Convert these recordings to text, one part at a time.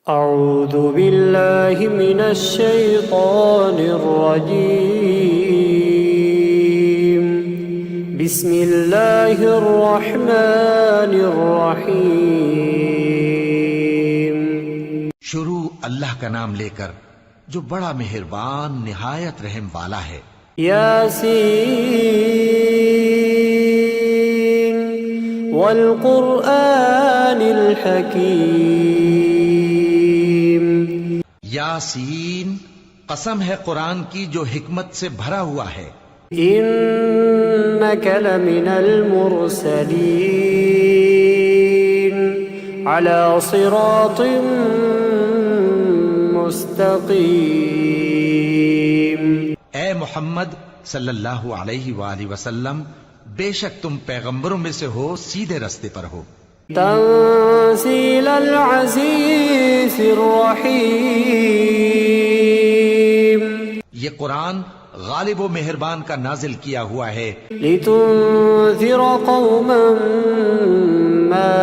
أعوذ بالله من الشيطان الرجيم. بسم الله الرحمن الرحيم. شروع اللہ کا نام لے کر جو بڑا مہربان نہایت رحم والا ہے. یاسین والقرآن الحکیم. یاسین، قسم ہے قرآن کی جو حکمت سے بھرا ہوا ہے. إنك لمن المرسلين على صراط مستقيم. اے محمد صلی اللہ علیہ وآلہ وسلم، بے شک تم پیغمبروں میں سے ہو، سیدھے رستے پر ہو. تنزيل العزيز الرحيم. یہ قرآن غالب و مہربان کا نازل کیا ہوا ہے. لتنذر قوما ما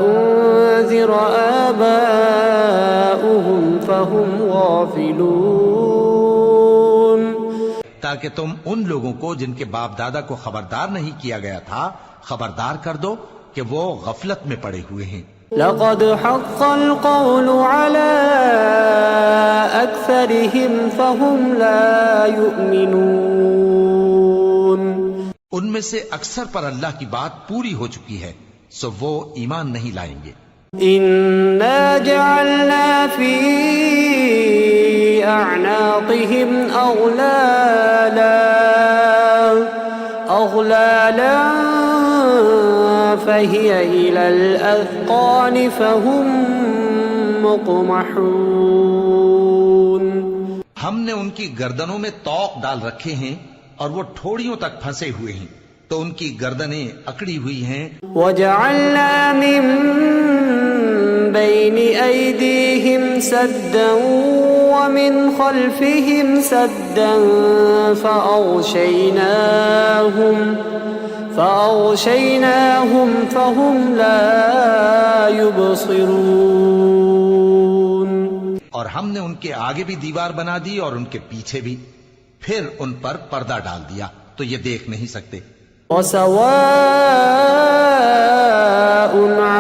أنذر آباؤهم فهم غافلون. تاکہ تم ان لوگوں کو جن کے باپ دادا کو خبردار نہیں کیا گیا تھا خبردار کر دو کہ وہ غفلت میں پڑے ہوئے ہیں. لقد حق القول على أكثرهم فهم لا يؤمنون. ان میں سے اکثر پر اللہ کی بات پوری ہو چکی ہے، سو وہ ایمان نہیں لائیں گے. إنا جعلنا في أعناقهم أغلالا فهي إلى الأذقان فهم مقمحون. ہم نے ان کی گردنوں میں طوق ڈال رکھے ہیں اور وہ ٹھوڑیوں تک پھنسے ہوئے ہیں، تو ان کی گردنیں اکڑی ہوئی ہیں. وجعلنا من بين أيديهم سدا ومن خلفهم سدا فأغشيناهم فهم لا يبصرون. اور ہم نے ان کے آگے بھی دیوار بنا دی اور ان کے پیچھے بھی، پھر ان پر پردہ ڈال دیا تو یہ دیکھ نہیں سکتے. وسواء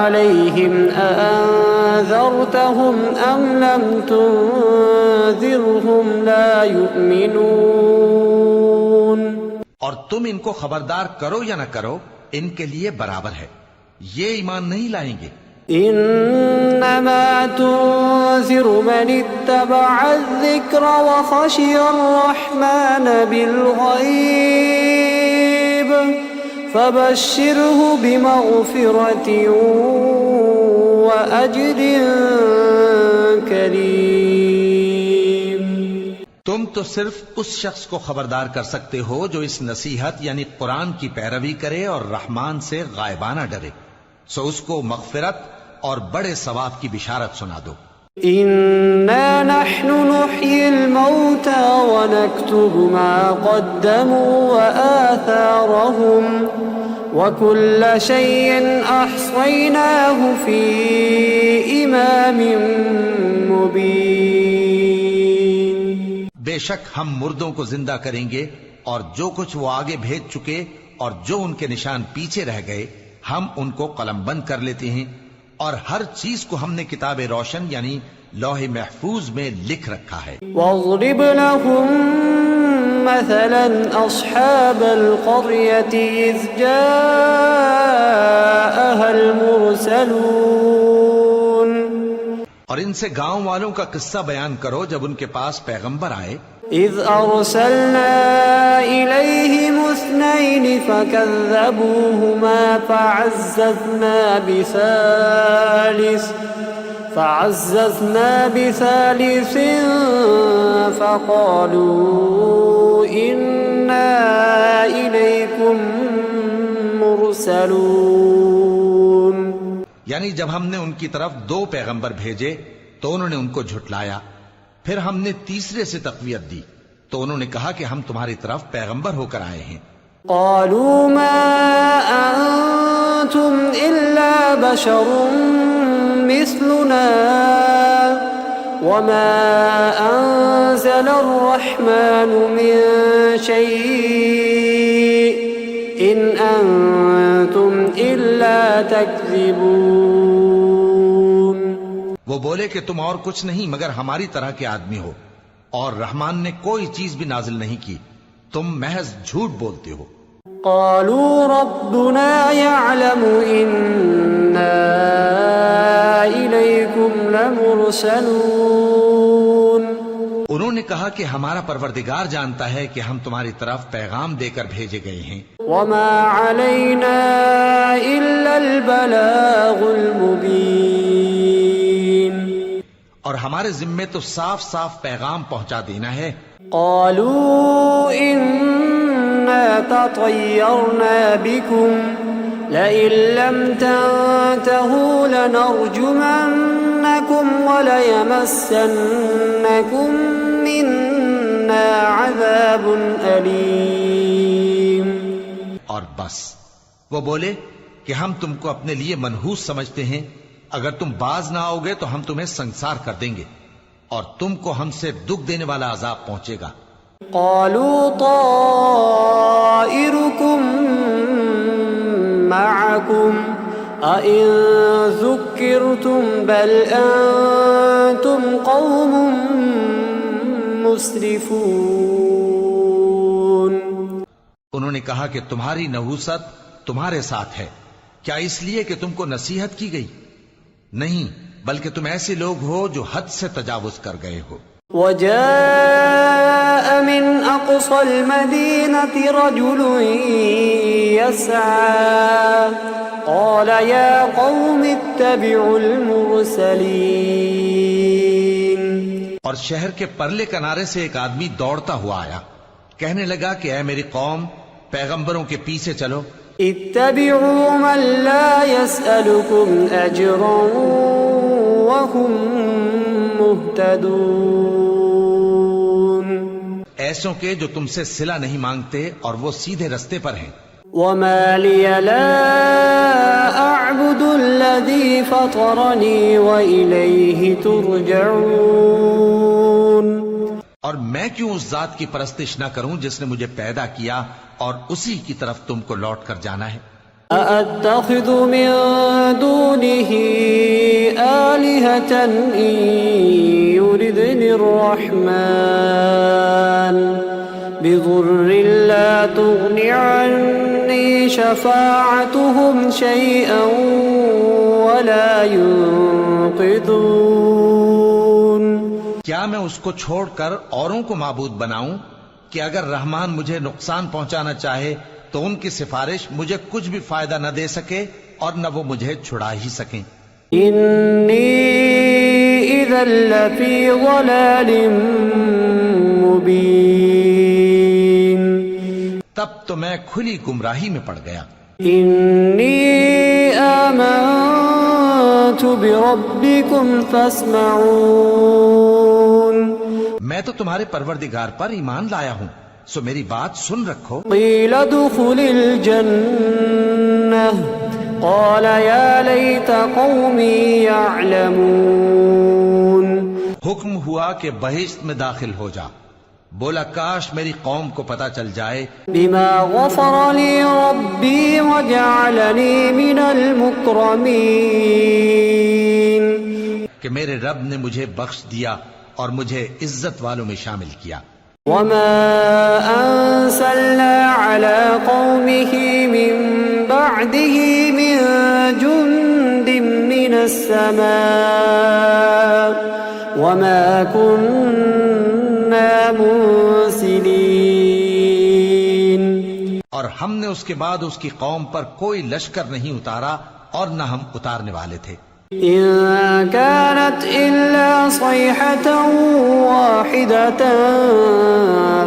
عليهم أأنذرتهم أم لم تنذرهم لا يؤمنون. اور تم ان کو خبردار کرو یا نہ کرو، ان کے لیے برابر ہے، یہ ایمان نہیں لائیں گے. إنما تنذر من اتبع الذكر وخشي الرحمن بالغيب فبشره بمغفرة وأجر كريم. تم تو صرف اس شخص کو خبردار کر سکتے ہو جو اس نصیحت یعنی قرآن کی پیروی کرے اور رحمان سے غائبانہ ڈرے، سو اس کو مغفرت اور بڑے ثواب کی بشارت سنا دو. إنا نحن نحيي الموتى ونكتب ما قدموا وآثارهم وكل شيء أحصيناه في إمام مبين. بے شک ہم مردوں کو زندہ کریں گے اور جو کچھ وہ آگے بھیج چکے اور جو ان کے نشان پیچھے رہ گئے ہم ان کو قلم بند کر لیتے ہیں، اور ہر چیز کو ہم نے کتاب روشن یعنی لوح محفوظ میں لکھ رکھا ہے. واضرب لهم مثلا أصحاب القرية إذ جاءها المرسلون. اور ان سے گاؤں والوں کا قصہ بیان کرو جب ان کے پاس پیغمبر آئے. إذ أرسلنا إليهم اثنين فكذبوهما فعززنا بثالث فقالوا إنا إليكم مرسلون. یعنی جب ہم نے ان کی طرف دو پیغمبر بھیجے تو انہوں نے ان کو جھٹلایا، پھر ہم نے تیسرے سے تقویت دی تو انہوں نے کہا کہ ہم تمہاری طرف پیغمبر ہو کر آئے ہیں. قالوا ما أنتم إلا بشر مثلنا وما أنزل الرحمن من شيء إن أنتم إلا تكذبون. وہ بولے کہ تم اور کچھ نہیں مگر ہماری طرح کے آدمی ہو، اور رحمان نے کوئی چیز بھی نازل نہیں کی، تم محض جھوٹ بولتے ہو. قالوا ربنا يعلم إنا إليكم لمرسلون. انہوں نے کہا کہ ہمارا پروردگار جانتا ہے کہ ہم تمہاری طرف پیغام دے کر بھیجے گئے ہیں. وما علينا إلا البلاغ المبين. اور ہمارے ذمے تو صاف صاف پیغام پہنچا دینا ہے. قالوا إنا تطيرنا بكم لئن لم تنتهوا لنرجمنكم وليمسنكم منا عذاب أليم. اور بس وہ بولے کہ ہم تم کو اپنے لیے منحوس سمجھتے ہیں، اگر تم باز نہ آؤ گے تو ہم تمہیں سنسار کر دیں گے اور تم کو ہم سے دکھ دینے والا عذاب پہنچے گا. قالوا طائركم معكم أئن ذكرتم بل أنتم قوم مسرفون. انہوں نے کہا کہ تمہاری نحوست تمہارے ساتھ ہے، کیا اس لیے کہ تم کو نصیحت کی گئی؟ نہیں، بلکہ تم ایسے لوگ ہو جو حد سے تجاوز کر گئے ہو. وجاء من أقصى المدينة رجل يسعى قال يا قوم اتبعوا المرسلين. اور شہر کے پرلے کنارے سے ایک آدمی دوڑتا ہوا آیا، کہنے لگا کہ اے میری قوم، پیغمبروں کے پیچھے چلو. اتبعوا من لا يسألكم أجرا وهم مهتدون. ایسوں کے جو تم سے صلہ نہیں مانگتے اور وہ سیدھے رستے پر ہیں. وما لي لا أعبد الذي فطرني وإليه ترجعون. اور میں کیوں اس ذات کی پرستش نہ کروں جس نے مجھے پیدا کیا اور اسی کی طرف تم کو لوٹ کر جانا ہے. أأتخذ من دونه آلهة إن يردني الرحمن بضر لا تغن عني شفاعتهم شيئا ولا ينقذون. کیا میں اس کو چھوڑ کر اوروں کو معبود بناؤں کہ اگر رحمان مجھے نقصان پہنچانا چاہے تو ان کی سفارش مجھے کچھ بھی فائدہ نہ دے سکے اور نہ وہ مجھے چھڑا ہی سکیں. إني إذا لفي ضلال مبين. تب تو میں کھلی گمراہی میں پڑ گیا. إني آمنت بربكم فاسمعون. میں تو تمہارے پروردگار پر ایمان لایا ہوں، سو میری بات سن رکھو. قيل ادخل الجنة قال يا ليت قومي يعلمون. حکم ہوا کہ بہشت میں داخل ہو جا. بولا کاش میری قوم کو پتا چل جائے بما غفر لي ربي وجعلني من المكرمين. کہ میرے رب نے مجھے بخش دیا اور مجھے عزت والوں میں شامل کیا. وما أنزلنا على قومه من بعده من جند من السماء وما كنا منزلين. اور ہم نے اس کے بعد اس کی قوم پر کوئی لشکر نہیں اتارا اور نہ ہم اتارنے والے تھے. إن كانت إلا صيحة واحدة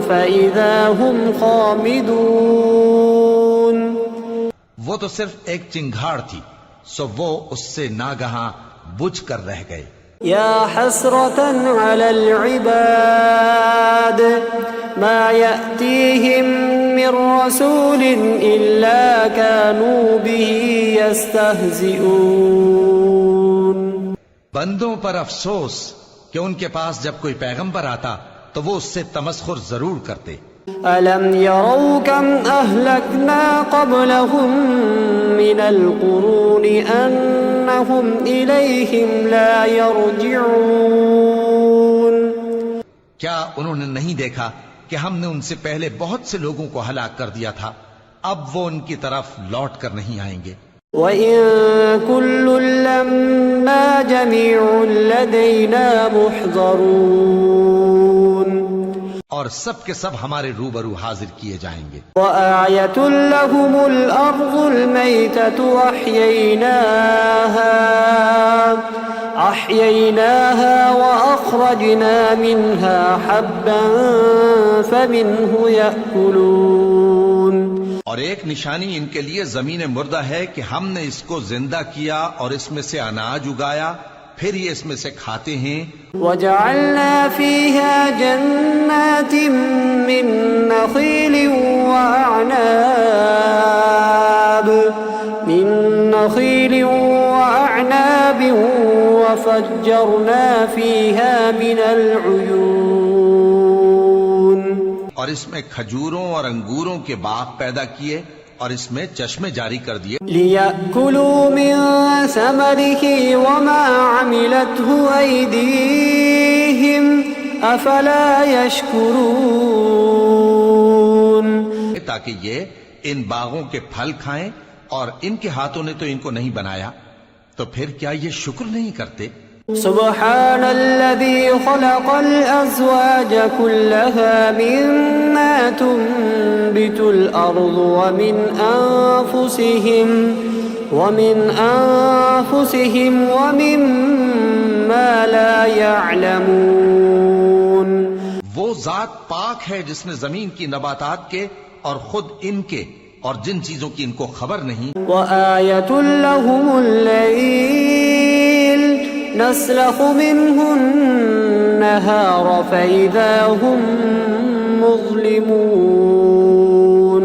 فإذا هم خامدون. وہ تو صرف ایک چنگھاڑ تھی، سو وہ اس سے ناگہاں بجھ کر رہ گئے. يا حسرة على العباد ما يأتيهم من رسول إلا كانوا به يستهزئون. بندوں پر افسوس کہ ان کے پاس جب کوئی پیغمبر آتا تو وہ اس سے تمسخر ضرور کرتے. أَلَمْ يَرَوْا كَمْ أَهْلَكْنَا قَبْلَهُمْ مِنَ الْقُرُونِ أَنَّهُمْ إِلَيْهِمْ لَا يَرْجِعُونَ. کیا انہوں نے نہیں دیکھا کہ ہم نے ان سے پہلے بہت سے لوگوں کو ہلاک کر دیا تھا، اب وہ ان کی طرف لوٹ کر نہیں آئیں گے. وَإِن كُلٌّ لَّمَّا جَمِيعٌ لَّدَيْنَا مُحْضَرُونَ. اور سب کے سب ہمارے روبرو حاضر کیے جائیں گے. وَآيَةٌ لَّهُمُ الْأَرْضُ الْمَيْتَةُ أَحْيَيْنَاهَا وَأَخْرَجْنَا مِنْهَا حَبًّا فَمِنْهُ يَأْكُلُونَ. اور ایک نشانی ان کے لیے زمین مردہ ہے کہ ہم نے اس کو زندہ کیا اور اس میں سے اناج اگایا، پھر یہ اس میں سے کھاتے ہیں. وَجَعَلْنَا فِيهَا جَنَّاتٍ مِّن نَّخِيلٍ وَأَعْنَابٍ وَفَجَّرْنَا فِيهَا مِنَ الْعُيُونِ. اور اس میں کھجوروں اور انگوروں کے باغ پیدا کیے اور اس میں چشمے جاری کر دیے. لِيَأْكُلُوا مِن ثَمَرِهِ وَمَا عَمِلَتْهُ أَيْدِيهِمْ أَفَلَا يَشْكُرُونَ. تاکہ یہ ان باغوں کے پھل کھائیں، اور ان کے ہاتھوں نے تو ان کو نہیں بنایا، تو پھر کیا یہ شکر نہیں کرتے؟ سبحان الذي خلق الأزواج كلها مما تنبت الأرض ومن أنفسهم ومما لا يعلمون. وہ ذات پاک ہے جس نے زمین کی نباتات کے اور خود ان کے اور جن چیزوں کی ان کو خبر نہیں. وآية لهم الليل نسلخ منه النهار فإذا هم مظلمون.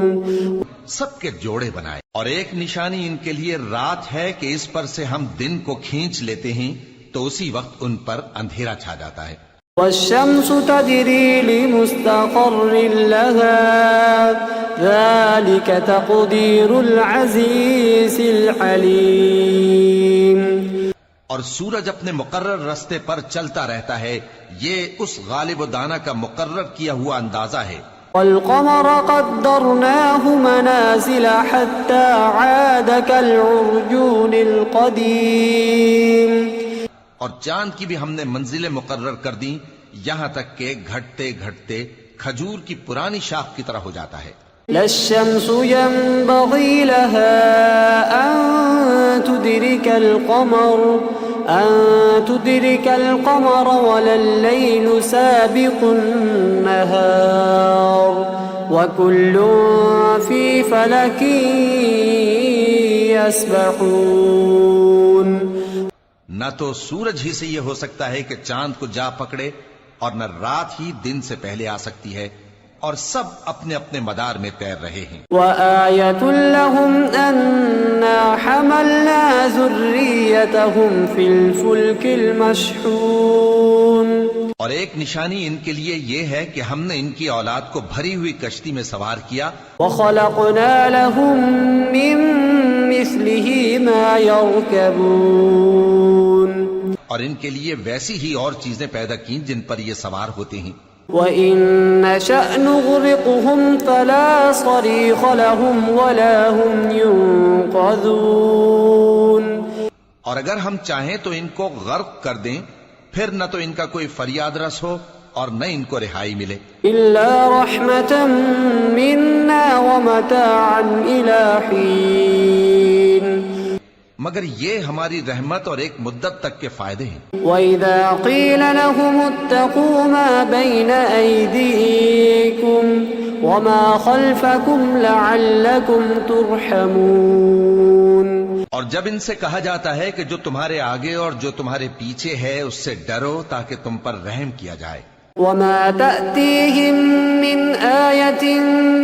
سب کے جوڑے بنائے، اور ایک نشانی ان کے لیے رات ہے کہ اس پر سے ہم دن کو کھینچ لیتے ہیں تو اسی وقت ان پر اندھیرا چھا جاتا ہے. والشمس تجري لمستقر لها ذلك تقدير العزيز العليم. اور سورج اپنے مقرر راستے پر چلتا رہتا ہے، یہ اس غالب و دانا کا مقرر کیا ہوا اندازہ ہے. والقمر قدرناه منازل حتى عاد كالعرجون القديم. اور چاند کی بھی ہم نے منزلیں مقرر کر دیں، یہاں تک کہ گھٹتے گھٹتے کھجور کی پرانی شاخ کی طرح ہو جاتا ہے. لا الشمس ينبغي لها أن تدرك القمر ولا الليل سابق النهار وكل في فلك يسبحون. نہ تو سورج ہی سے یہ ہو سکتا ہے کہ چاند کو جا پکڑے، اور نہ رات ہی دن سے پہلے آ سکتی ہے، اور سب اپنے اپنے مدار میں تیر رہے ہیں. وآية لهم أنا حملنا ذريتهم في الفلك المشحون. اور ایک نشانی ان کے لیے یہ ہے کہ ہم نے ان کی اولاد کو بھری ہوئی کشتی میں سوار کیا. وخلقنا لهم من مثله ما يركبون. اور ان کے لیے ویسی ہی اور چیزیں پیدا کی جن پر یہ سوار ہوتے ہیں. وَإِن نَّشَأْ نُغْرِقْهُمْ فَلَا صَرِيخَ لَهُمْ وَلَا هُمْ يُنقَذُونَ. اور اگر ہم چاہیں تو ان کو غرق کر دیں، پھر نہ تو ان کا کوئی فریاد رس ہو اور نہ ان کو رہائی ملے. إِلَّا رَحْمَةً مِنَّا وَمَتَاعًا إِلَى حِينٍ. مگر یہ ہماری رحمت اور ایک مدت تک کے فائدے ہیں. وَإِذَا قِيلَ لَهُمُ اتَّقُوا مَا بَيْنَ أَيْدِيكُمْ وَمَا خَلْفَكُمْ لَعَلَّكُمْ تُرْحَمُونَ. اور جب ان سے کہا جاتا ہے کہ جو تمہارے آگے اور جو تمہارے پیچھے ہے اس سے ڈرو تاکہ تم پر رحم کیا جائے. وَمَا تَأْتِيهِم مِّنْ آيَةٍ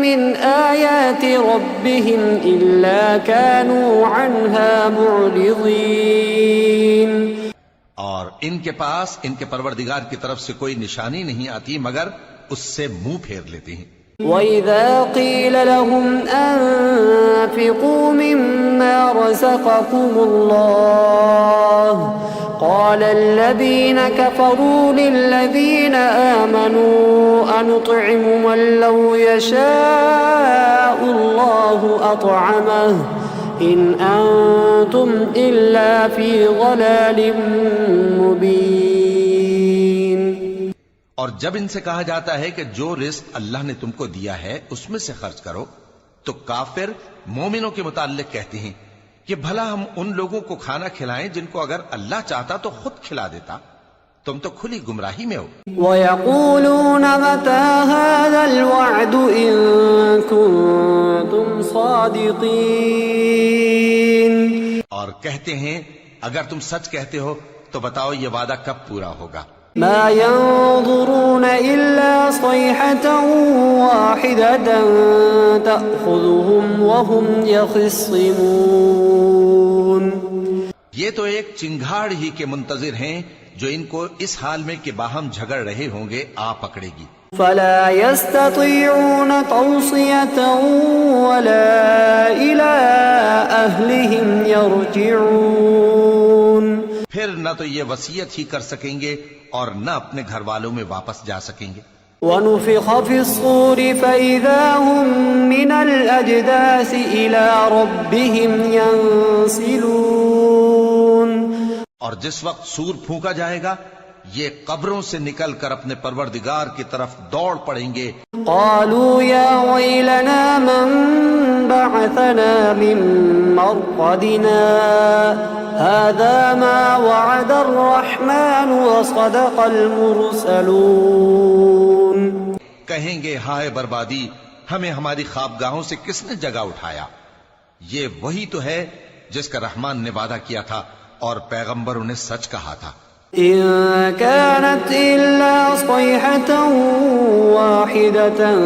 مِّنْ آيَاتِ رَبِّهِمْ إِلَّا كَانُوا عَنْهَا مُعْرِضِينَ. اور ان کے پاس ان کے پروردگار کی طرف سے کوئی نشانی نہیں آتی مگر اس سے منہ پھیر لیتے ہیں۔ وَإِذَا قِيلَ لَهُمْ أَنفِقُوا مِمَّا رَزَقَكُمُ اللَّهُ قَالَ الَّذِينَ كَفَرُوا لِلَّذِينَ آمَنُوا أَنُطْعِمُ مَن لَّوْ يَشَاءُ اللَّهُ أَطْعَمَهُ إِنْ أَنتُمْ إِلَّا فِي ضَلَالٍ مُّبِينٍ۔ اور جب ان سے کہا جاتا ہے کہ جو رزق اللہ نے تم کو دیا ہے اس میں سے خرچ کرو، تو کافر مومنوں کے متعلق کہتے ہیں کہ بھلا ہم ان لوگوں کو کھانا کھلائیں جن کو اگر اللہ چاہتا تو خود کھلا دیتا، تم تو کھلی گمراہی میں ہو۔ وَيَقُولُونَ مَتَى هَذَا الْوَعْدُ إِن كُنتُمْ صَادِقِينَ۔ اور کہتے ہیں اگر تم سچ کہتے ہو تو بتاؤ یہ وعدہ کب پورا ہوگا۔ ما ينظرون إلا صيحة واحدة تأخذهم وهم يخصمون۔ یہ تو ایک چنگھاڑ ہی کے منتظر ہیں جو ان کو اس حال میں کہ باہم جھگڑ رہے ہوں گے آ پکڑے گی۔ فلا يستطيعون توصية ولا إلى أهلهم يرجعون۔ پھر نہ تو یہ وصیت ہی کر سکیں گے اور نہ اپنے گھر والوں میں واپس جا سکیں گے۔ وَنُفِخَ فِي الصُّورِ فَإِذَا هُم مِّنَ الْأَجْدَاثِ إِلَى رَبِّهِمْ يَنسِلُونَ۔ اور جس وقت سور پھونکا جائے گا یہ قبروں سے نکل کر اپنے پروردگار کی طرف دوڑ پڑیں گے۔ قالوا يا ويلنا من بعثنا من مرقدنا هذا ما وعد الرحمن وصدق المرسلون۔ کہیں گے ہائے بربادی، ہمیں ہماری خوابگاہوں سے کس نے جگہ اٹھایا؟ یہ وہی تو ہے جس کا رحمان نے وعدہ کیا تھا اور پیغمبروں نے سچ کہا تھا۔ إن كانت إلا صيحة واحدة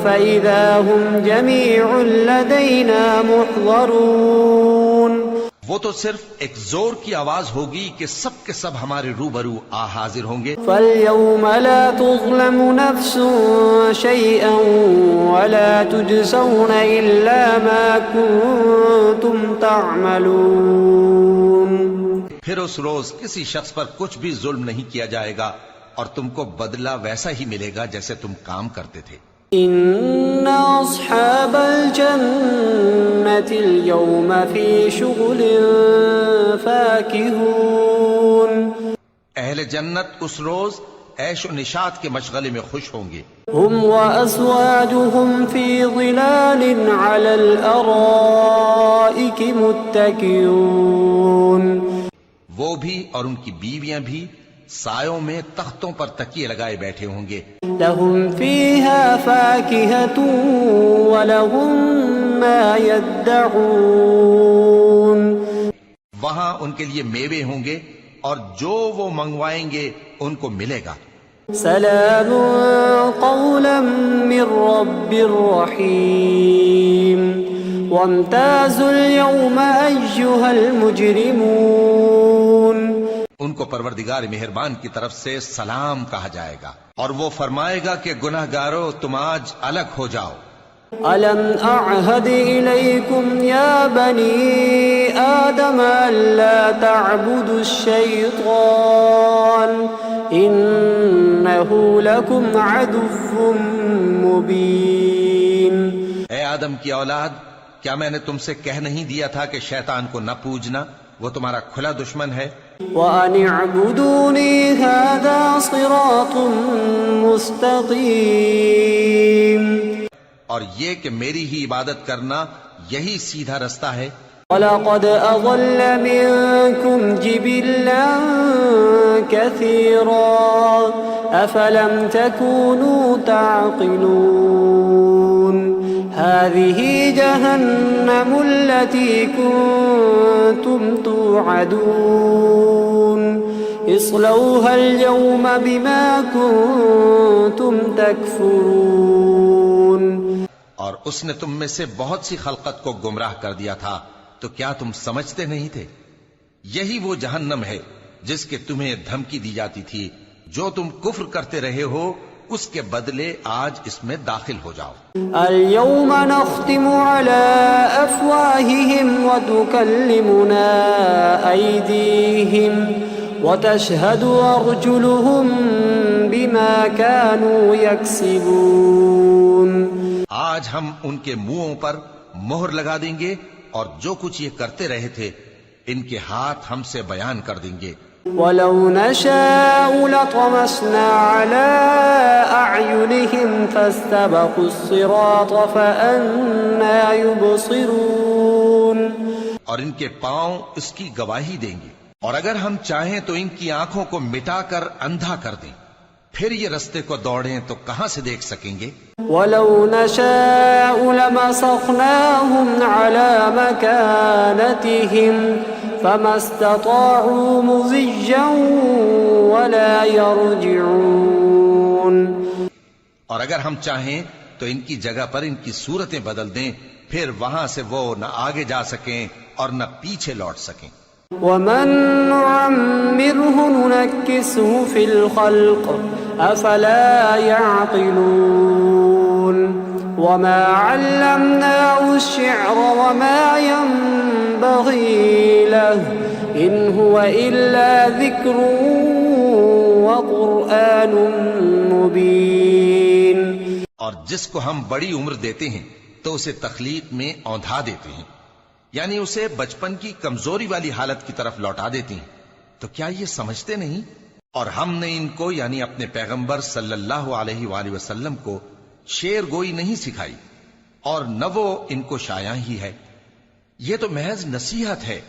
فإذا هم جميع لدينا محضرون۔ وہ تو صرف ایک زور کی آواز ہوگی کہ سب کے سب ہمارے روبرو آ حاضر ہوں گے۔ فاليوم لا تظلم نفس شيئا ولا تجزون إلا ما كنتم تعملون۔ پھر اس روز کسی شخص پر کچھ بھی ظلم نہیں کیا جائے گا اور تم کو بدلہ ویسا ہی ملے گا جیسے تم کام کرتے تھے۔ إن أصحاب الجنة اليوم في شغل فاكهون۔ اہل جنت اس روز عیش و نشاط کے مشغلے میں خوش ہوں گے۔ هم وأزواجهم في ظلال على الأرائك متكئون۔ وہ بھی اور ان کی بیویاں بھی سایوں میں تختوں پر تکیے لگائے بیٹھے ہوں گے۔ لهم فيها فاكهة ولهم ما يدعون۔ وہاں ان کے لیے میوے ہوں گے اور جو وہ منگوائیں گے ان کو ملے گا۔ سلام قولا من رب رحيم وامتازوا اليوم أيها المجرمون۔ ان کو پروردگار مہربان کی طرف سے سلام کہا جائے گا اور وہ فرمائے گا کہ گناہ گارو تم آج الگ ہو جاؤ۔ ألم أعهد إليكم يا بني آدم ألا تعبدوا الشيطان إنه لكم عدو مبين۔ اے آدم کی اولاد، کیا میں نے تم سے کہہ نہیں دیا تھا کہ شیطان کو نہ پوجنا، وہ تمہارا کھلا دشمن ہے۔ وَأَنِ اعْبُدُونِي هَذَا صِرَاطٌ مُسْتَقِيمٌ۔ اور یہ کہ میری ہی عبادت کرنا یہی سیدھا رستہ ہے۔ وَلَقَدْ أَضَلَّ مِنكُمْ جِبِلًّا كَثِيرًا أَفَلَمْ تَكُونُوا تَعْقِلُونَ۔ هَذِهِ جَهَنَّمُ الَّتِي كُنتُمْ تُوعَدُونَ اصْلَوْهَا الْيَوْمَ بِمَا كُنتُمْ تَكْفُرُونَ۔ اور اس نے تم میں سے بہت سی خلقت کو گمراہ کر دیا تھا، تو کیا تم سمجھتے نہیں تھے؟ یہی وہ جہنم ہے جس کے تمہیں دھمکی دی جاتی تھی، جو تم کفر کرتے رہے ہو اس کے بدلے آج اس میں داخل ہو جاؤ۔ اليوم نختم على أفواههم وتكلمنا أيديهم وتشهد أرجلهم بما كانوا يكسبون۔ آج ہم ان کے منہوں پر مہر لگا دیں گے اور جو کچھ یہ کرتے رہے تھے ان کے ہاتھ ہم سے بیان کر دیں گے۔ وَلَوْ نَشَاءُ لَطَمَسْنَا عَلَىٰ أَعْيُنِهِمْ فَاسْتَبَقُوا الصِّرَاطَ فَأَنَّىٰ يُبْصِرُونَ۔ اور ان کے پاؤں اس کی گواہی دیں گے، اور اگر ہم چاہیں تو ان کی آنکھوں کو مٹا کر اندھا کر دیں، پھر یہ رستے کو دوڑیں تو کہاں سے دیکھ سکیں گے؟ وَلَوْ نَشَاءُ لَمَسَخْنَاهُمْ عَلَىٰ مَكَانَتِهِمْ فَمَا اسْتَطَاعُوا مُضِيًّا وَلَا يَرْجِعُونَ۔ اور اگر ہم چاہیں تو ان کی جگہ پر ان کی صورتیں بدل دیں، پھر وہاں سے وہ نہ آگے جا سکیں اور نہ پیچھے لوٹ سکیں۔ وَمَن نُعَمِّرْهُ نُنَكِّسْهُ فِي الْخَلْقِ أَفَلَا يَعْقِلُونَ وَمَا عَلَّمْنَاهُ الشِّعْرَ وَمَا يَنبَغِي لَهُ إِنْ هُوَ إِلَّا ذِكْرٌ وَقُرْآنٌ مُبِينٌ۔ اور جس کو ہم بڑی عمر دیتے ہیں تو اسے تخلیق میں اوندھا دیتے ہیں، یعنی اسے بچپن کی کمزوری والی حالت کی طرف لوٹا دیتی ہیں، تو کیا یہ سمجھتے نہیں؟ اور ہم نے ان کو یعنی اپنے پیغمبر صلی اللہ علیہ وآلہ وسلم کو شعر گوئی نہیں سکھائی، اور نہ وہ ان کو شایع ہی ہے، یہ تو محض نصیحت ہے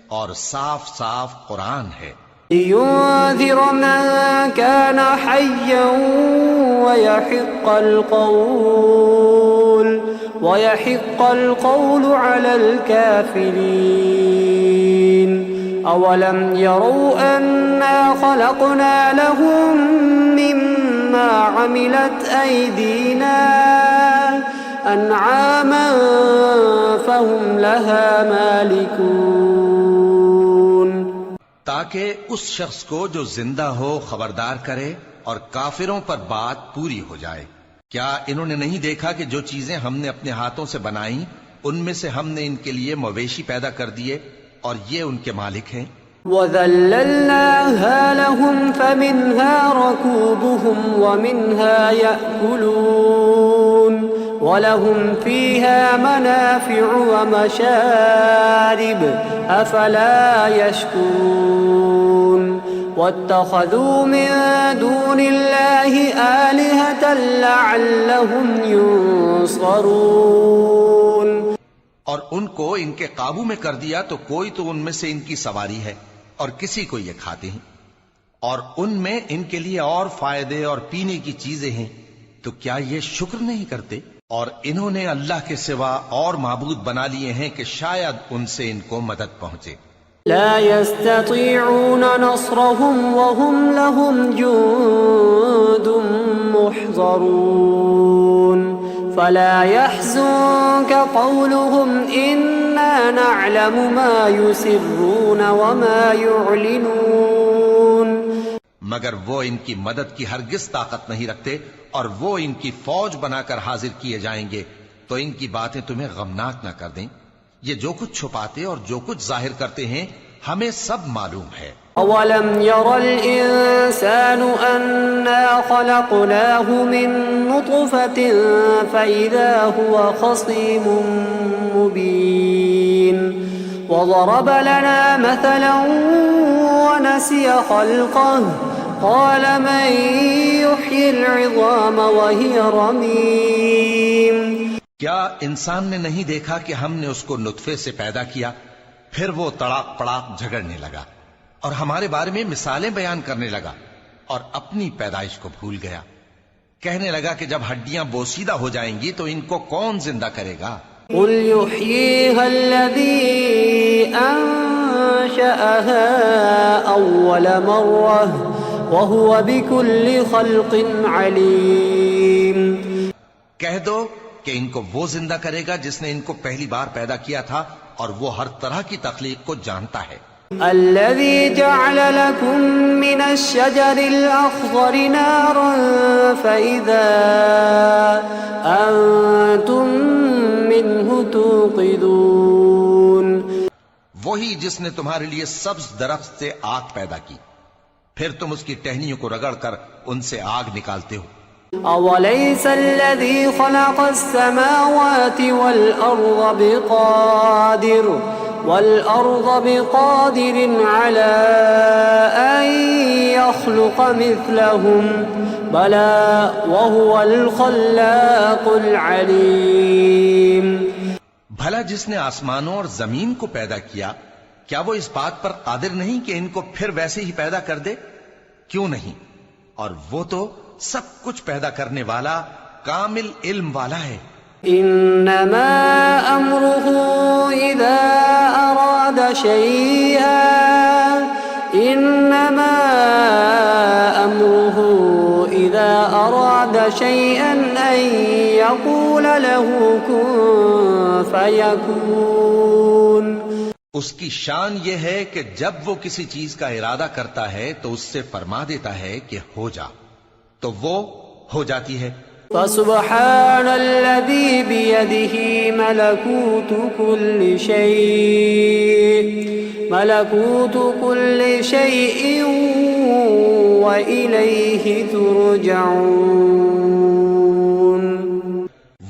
اور صاف صاف قرآن ہے۔ لِيُنذِرَ مَن كَانَ حَيًّا وَيَحِقَّ الْقَوْلُ عَلَى الْكَافِرِينَ أَوَلَمْ يَرَوْا أَنَّا خَلَقْنَا لَهُم مِّمَّا عَمِلَتْ أَيْدِينَا أَنْعَامًا فَهُمْ لَهَا مَالِكُونَ۔ تاکہ اس شخص کو جو زندہ ہو خبردار کرے اور کافروں پر بات پوری ہو جائے۔ کیا انہوں نے نہیں دیکھا کہ جو چیزیں ہم نے اپنے ہاتھوں سے بنائیں ان میں سے ہم نے ان کے لیے مویشی پیدا کر دیے اور یہ ان کے مالک ہیں؟ وَذَلَّلْنَاهَا لَهُمْ فَمِنْهَا رَكُوبُهُمْ وَمِنْهَا يَأْكُلُونَ وَلَهُمْ فِيهَا مَنَافِعُ وَمَشَارِبُ أَفَلَا يَشْكُرُونَ وَاتَّخَذُوا مِن دُونِ اللَّهِ آلِهَةً لَعَلَّهُمْ يُنصَرُونَ۔ اور ان کو ان کے قابو میں کر دیا تو کوئی تو ان میں سے ان کی سواری ہے اور کسی کو یہ کھاتے ہیں، اور ان میں ان کے لیے اور فائدے اور پینے کی چیزیں ہیں، تو کیا یہ شکر نہیں کرتے؟ اور انہوں نے اللہ کے سوا اور معبود بنا لیے ہیں کہ شاید ان سے ان کو مدد پہنچے۔ لا يستطيعون نصرهم وهم لهم جند محضرون فلا يحزنك قولهم إنا نعلم ما يسرون وما يعلنون۔ مگر وہ ان کی مدد کی ہرگز طاقت نہیں رکھتے، اور وہ ان کی فوج بنا کر حاضر کیے جائیں گے تو ان کی باتیں تمہیں غمناک نہ کر دیں۔ یہ جو کچھ چھپاتے اور جو کچھ ظاہر کرتے ہیں ہمیں سب معلوم ہے۔ أَوَلَمْ يَرَ الْإِنسَانُ أَنَّا خَلَقْنَاهُ مِن نُّطْفَةٍ فَإِذَا هُوَ خَصِيمٌ مُّبِينٌ وَضَرَبَ لَنَا مَثَلًا وَنَسِيَ خَلْقَهُ قَالَ مَن يُحْيِي الْعِظَامَ وَهِيَ رَمِيمٌ۔ کیا انسان نے نہیں دیکھا کہ ہم نے اس کو نطفے سے پیدا کیا، پھر وہ تڑاک پڑاک جھگڑنے لگا اور ہمارے بارے میں مثالیں بیان کرنے لگا اور اپنی پیدائش کو بھول گیا، کہنے لگا کہ جب ہڈیاں بوسیدہ ہو جائیں گی تو ان کو کون زندہ کرے گا؟ قُلْ يُحْيِيهَا الَّذِي أَنشَأَهَا أَوَّلَ مَرَّةٍ وَهُوَ بِكُلِّ خَلْقٍ عَلِيمٌ۔ کہہ دو کہ ان کو وہ زندہ کرے گا جس نے ان کو پہلی بار پیدا کیا تھا، اور وہ ہر طرح کی تخلیق کو جانتا ہے۔ الذي جعل لكم من الشجر الأخضر نارا فإذا أنتم منه توقدون. وہی جس نے تمہارے لیے سبز درخت سے آگ پیدا کی، پھر تم اس کی ٹہنیوں کو رگڑ کر ان سے آگ نکالتے ہو. أوليس الذي خلق السماوات والأرض بقادر على أن يخلق مثلهم بلى وهو الخلاق العليم. بھلا جس نے آسمانوں اور زمین کو پیدا کیا، کیا وہ اس بات پر قادر نہیں کہ ان کو پھر ویسے ہی پیدا کر دے؟ کیوں نہیں؟ اور وہ تو سب کچھ پیدا کرنے والا، کامل علم والا ہے. انما امره اذا اراد شيئا ان يقول له كن فيكون. اس کی شان یہ ہے کہ جب وہ کسی چیز کا ارادہ کرتا ہے تو اس سے فرما دیتا ہے کہ ہو جا، تو وہ ہو جاتی ہے. فسبحان الذي بيده ملكوت كل شيء وإليه ترجعون.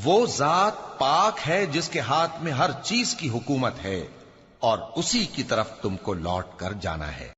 وہ ذات پاک ہے جس کے ہاتھ میں ہر چیز کی حکومت ہے، اور اسی کی طرف تم کو لوٹ کر جانا ہے.